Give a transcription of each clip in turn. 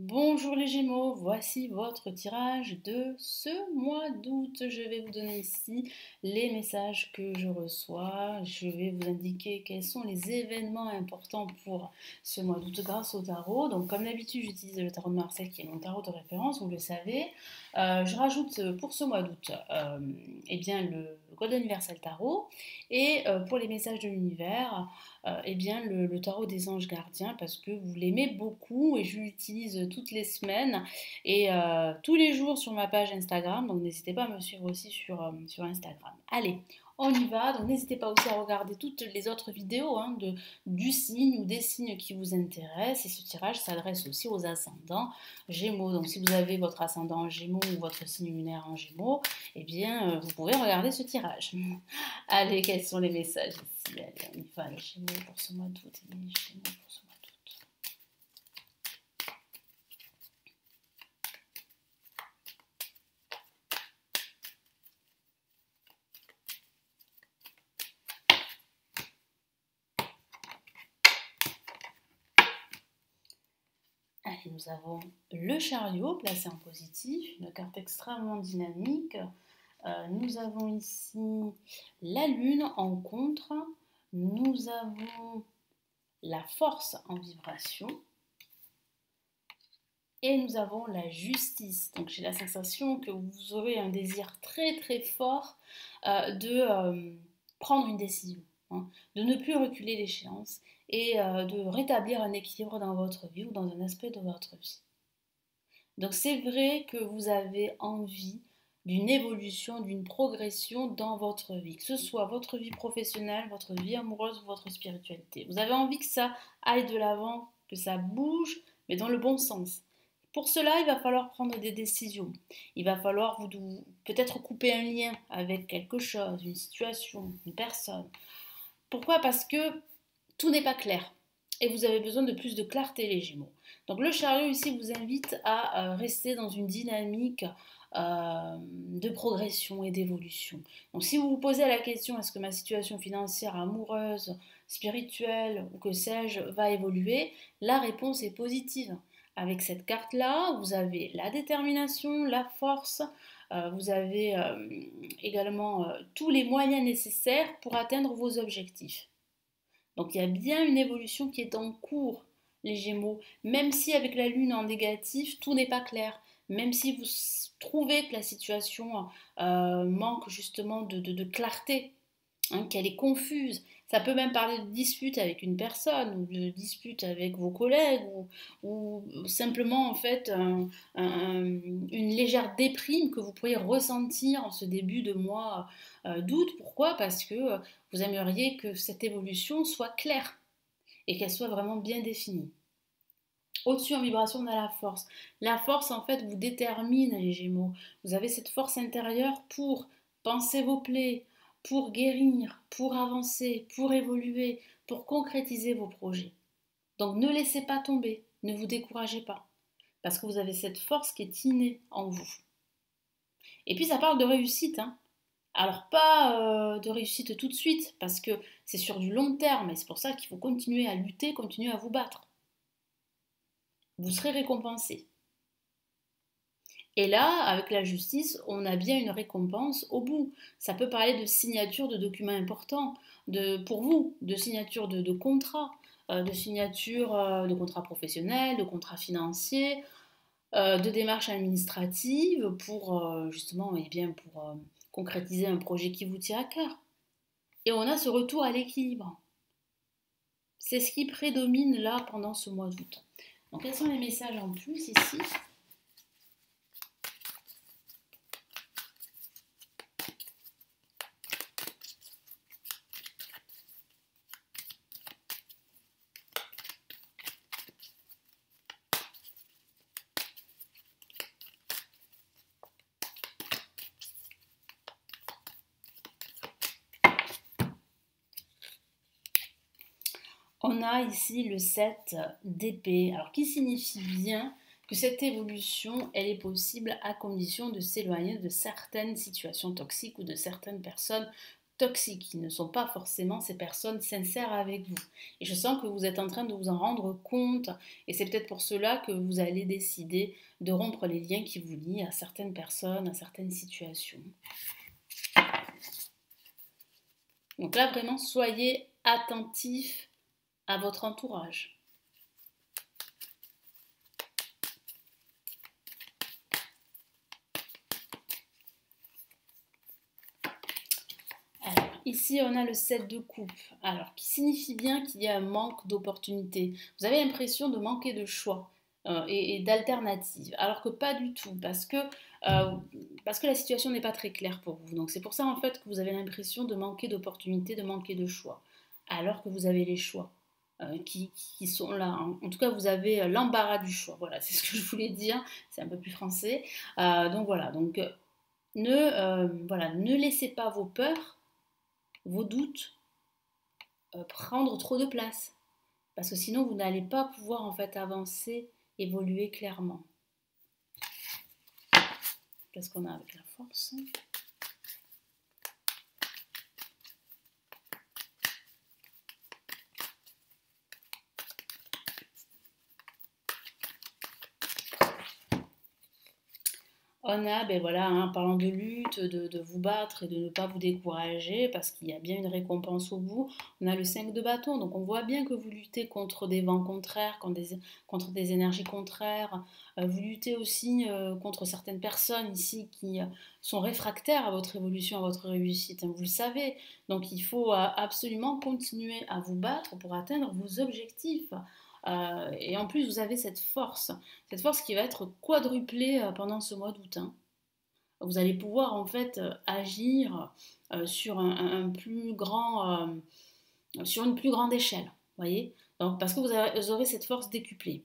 Bonjour les Gémeaux, voici votre tirage de ce mois d'août. Je vais vous donner ici les messages que je reçois. Je vais vous indiquer quels sont les événements importants pour ce mois d'août grâce au tarot. Donc comme d'habitude, j'utilise le tarot de Marseille qui est mon tarot de référence, vous le savez. Je rajoute pour ce mois d'août eh bien, le Golden Universal Tarot et pour les messages de l'univers eh bien, le tarot des anges gardiens parce que vous l'aimez beaucoup et je l'utilise toutes les semaines et tous les jours sur ma page Instagram. Donc n'hésitez pas à me suivre aussi sur Instagram. Allez, on y va. Donc n'hésitez pas aussi à regarder toutes les autres vidéos du signe ou des signes qui vous intéressent. Et ce tirage s'adresse aussi aux ascendants Gémeaux. Donc si vous avez votre ascendant en Gémeaux ou votre signe lunaire en Gémeaux, eh bien vous pouvez regarder ce tirage. Allez, quels sont les messages ici? Allez, on y va, les Gémeaux pour ce mois d'août. Les Gémeaux pour ce mois d'août. Allez, nous avons le chariot placé en positif, une carte extrêmement dynamique. Nous avons ici la lune en contre. Nous avons la force en vibration. Et nous avons la justice. Donc j'ai la sensation que vous aurez un désir très très fort de prendre une décision, hein, de ne plus reculer l'échéance et de rétablir un équilibre dans votre vie ou dans un aspect de votre vie. Donc c'est vrai que vous avez envie d'une évolution, d'une progression dans votre vie, que ce soit votre vie professionnelle, votre vie amoureuse ou votre spiritualité. Vous avez envie que ça aille de l'avant, que ça bouge, mais dans le bon sens. Pour cela, il va falloir prendre des décisions. Il va falloir vous peut-être couper un lien avec quelque chose, une situation, une personne. Pourquoi? Parce que tout n'est pas clair et vous avez besoin de plus de clarté, les Gémeaux. Donc le chariot ici vous invite à rester dans une dynamique de progression et d'évolution. Donc si vous vous posez la question est-ce que ma situation financière, amoureuse, spirituelle ou que sais-je va évoluer, la réponse est positive. Avec cette carte-là, vous avez la détermination, la force, vous avez également tous les moyens nécessaires pour atteindre vos objectifs. Donc il y a bien une évolution qui est en cours, les Gémeaux, même si avec la Lune en négatif, tout n'est pas clair, même si vous trouvez que la situation manque justement de clarté, hein, qu'elle est confuse. Ça peut même parler de dispute avec une personne, ou de dispute avec vos collègues, ou simplement en fait une légère déprime que vous pourriez ressentir en ce début de mois d'août. Pourquoi? Parce que vous aimeriez que cette évolution soit claire et qu'elle soit vraiment bien définie. Au-dessus en vibration, on a la force. La force, en fait, vous détermine, les Gémeaux. Vous avez cette force intérieure pour penser vos plaies, pour guérir, pour avancer, pour évoluer, pour concrétiser vos projets. Donc ne laissez pas tomber, ne vous découragez pas, parce que vous avez cette force qui est innée en vous. Et puis ça parle de réussite, hein. Alors pas de réussite tout de suite, parce que c'est sur du long terme, et c'est pour ça qu'il faut continuer à lutter, continuer à vous battre. Vous serez récompensé. Et là, avec la justice, on a bien une récompense au bout. Ça peut parler de signature de documents importants pour vous, de signature de contrats, de signature de contrats professionnels, de contrats financiers, de démarches administratives pour justement eh bien, pour concrétiser un projet qui vous tient à cœur. Et on a ce retour à l'équilibre. C'est ce qui prédomine là pendant ce mois d'août. Donc quels sont les messages en plus ici? On a ici le 7 d'épée, alors qui signifie bien que cette évolution, elle est possible à condition de s'éloigner de certaines situations toxiques ou de certaines personnes toxiques, qui ne sont pas forcément ces personnes sincères avec vous. Et je sens que vous êtes en train de vous en rendre compte, et c'est peut-être pour cela que vous allez décider de rompre les liens qui vous lient à certaines personnes, à certaines situations. Donc là, vraiment, soyez attentifs à votre entourage. Alors, ici, on a le 7 de coupe, alors qui signifie bien qu'il y a un manque d'opportunités. Vous avez l'impression de manquer de choix et d'alternatives, alors que pas du tout, parce que la situation n'est pas très claire pour vous. Donc c'est pour ça en fait que vous avez l'impression de manquer d'opportunités, de manquer de choix, alors que vous avez les choix qui sont là. En tout cas, vous avez l'embarras du choix. Voilà, c'est ce que je voulais dire. C'est un peu plus français. Donc voilà. Donc ne laissez pas vos peurs, vos doutes prendre trop de place, parce que sinon vous n'allez pas pouvoir en fait avancer, évoluer clairement. Qu'est-ce qu'on a avec la force ? On a, ben voilà, hein, parlant de lutte, de vous battre et de ne pas vous décourager, parce qu'il y a bien une récompense au bout. On a le 5 de bâton, donc on voit bien que vous luttez contre des vents contraires, contre des énergies contraires. Vous luttez aussi contre certaines personnes ici qui sont réfractaires à votre évolution, à votre réussite, hein, vous le savez. Donc il faut absolument continuer à vous battre pour atteindre vos objectifs. Et en plus, vous avez cette force qui va être quadruplée pendant ce mois d'août, hein. Vous allez pouvoir en fait agir sur sur une plus grande échelle, voyez. Donc, parce que vous aurez cette force décuplée.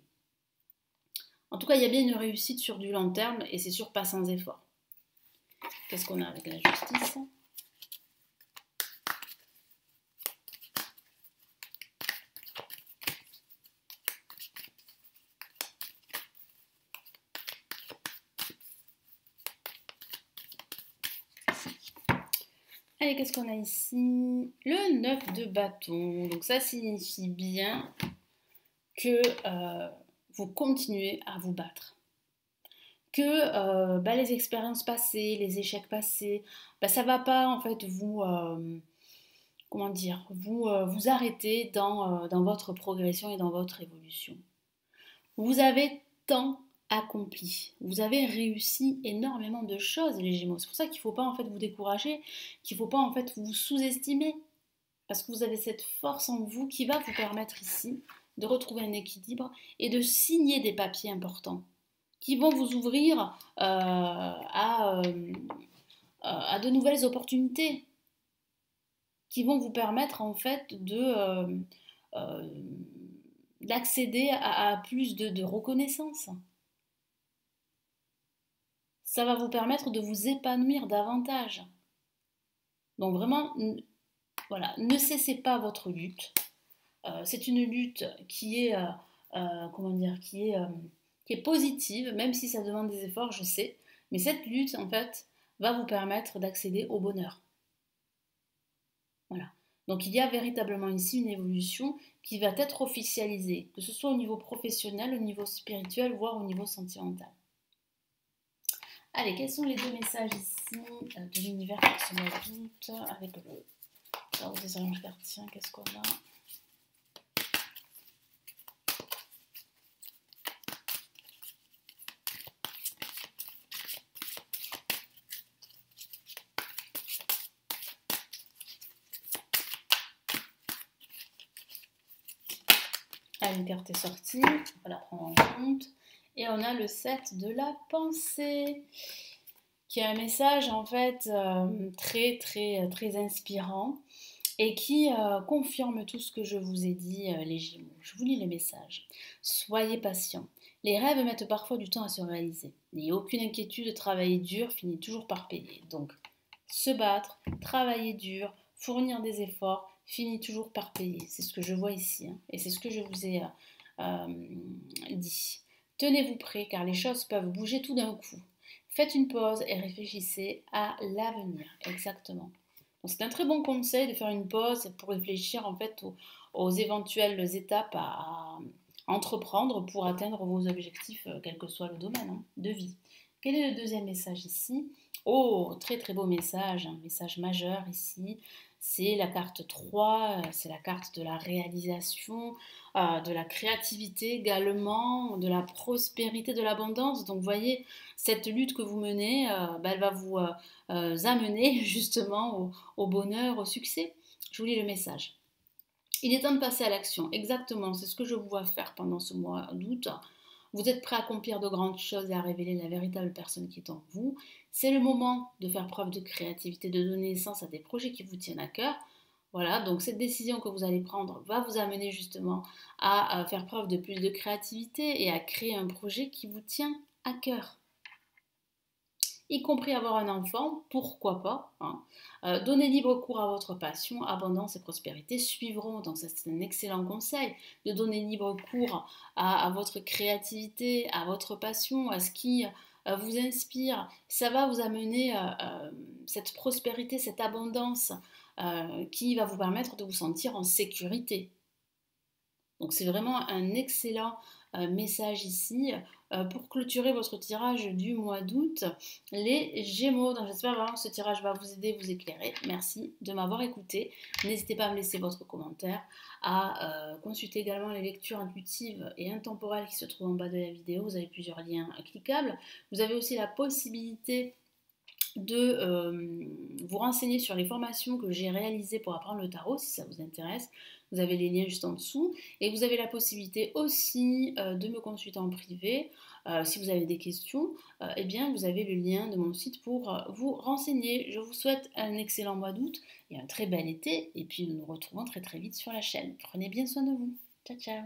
En tout cas, il y a bien une réussite sur du long terme et c'est sûr pas sans effort. Qu'est-ce qu'on a avec la justice ? Allez, qu'est-ce qu'on a ici? Le 9 de bâton. Donc ça signifie bien que vous continuez à vous battre. Que les expériences passées, les échecs passés, ça ne va pas en fait vous, vous arrêter dans votre progression et dans votre évolution. Vous avez tant accompli, vous avez réussi énormément de choses les Gémeaux. C'est pour ça qu'il ne faut pas en fait vous décourager, qu'il ne faut pas en fait vous sous-estimer, parce que vous avez cette force en vous qui va vous permettre ici de retrouver un équilibre et de signer des papiers importants qui vont vous ouvrir à de nouvelles opportunités, qui vont vous permettre en fait euh, d'accéder à plus de reconnaissance. Ça va vous permettre de vous épanouir davantage. Donc vraiment, voilà, ne cessez pas votre lutte. C'est une lutte qui est, qui est positive, même si ça demande des efforts, je sais. Mais cette lutte, en fait, va vous permettre d'accéder au bonheur. Voilà. Donc il y a véritablement ici une évolution qui va être officialisée, que ce soit au niveau professionnel, au niveau spirituel, voire au niveau sentimental. Allez, quels sont les deux messages ici de l'univers pour ce mois d'août avec le tarot des oranges cartiens? Qu'est-ce qu'on a? Une carte est sortie, on va la prendre en compte. Et on a le 7 de la pensée, qui est un message en fait très très très inspirant et qui confirme tout ce que je vous ai dit les Gémeaux. Je vous lis les messages. Soyez patients. Les rêves mettent parfois du temps à se réaliser. N'ayez aucune inquiétude, travailler dur finit toujours par payer. Donc, se battre, travailler dur, fournir des efforts, finit toujours par payer. C'est ce que je vois ici, hein, et c'est ce que je vous ai dit. Tenez-vous prêts car les choses peuvent bouger tout d'un coup. Faites une pause et réfléchissez à l'avenir. Exactement. Donc c'est un très bon conseil de faire une pause pour réfléchir en fait aux éventuelles étapes à entreprendre pour atteindre vos objectifs, quel que soit le domaine de vie. Quel est le deuxième message ici? Oh, très très beau message, un message majeur ici. C'est la carte 3, c'est la carte de la réalisation, de la créativité également, de la prospérité, de l'abondance. Donc vous voyez, cette lutte que vous menez, elle va vous amener justement au bonheur, au succès. Je vous lis le message. Il est temps de passer à l'action. Exactement, c'est ce que je vous vois faire pendant ce mois d'août. Vous êtes prêt à accomplir de grandes choses et à révéler la véritable personne qui est en vous. C'est le moment de faire preuve de créativité, de donner naissance à des projets qui vous tiennent à cœur. Voilà, donc cette décision que vous allez prendre va vous amener justement à faire preuve de plus de créativité et à créer un projet qui vous tient à cœur, y compris avoir un enfant, pourquoi pas. Donner libre cours à votre passion, abondance et prospérité suivront. Donc ça, c'est un excellent conseil, de donner libre cours à votre créativité, à votre passion, à ce qui vous inspire. Ça va vous amener cette prospérité, cette abondance qui va vous permettre de vous sentir en sécurité. Donc c'est vraiment un excellent message ici pour clôturer votre tirage du mois d'août. Les Gémeaux, donc j'espère vraiment que ce tirage va vous aider, vous éclairer. Merci de m'avoir écouté. N'hésitez pas à me laisser votre commentaire, à consulter également les lectures intuitives et intemporelles qui se trouvent en bas de la vidéo. Vous avez plusieurs liens cliquables. Vous avez aussi la possibilité de vous renseigner sur les formations que j'ai réalisées pour apprendre le tarot, si ça vous intéresse. Vous avez les liens juste en dessous. Et vous avez la possibilité aussi de me consulter en privé. Si vous avez des questions, eh bien, vous avez le lien de mon site pour vous renseigner. Je vous souhaite un excellent mois d'août et un très bel été. Et puis, nous nous retrouvons très très vite sur la chaîne. Prenez bien soin de vous. Ciao, ciao.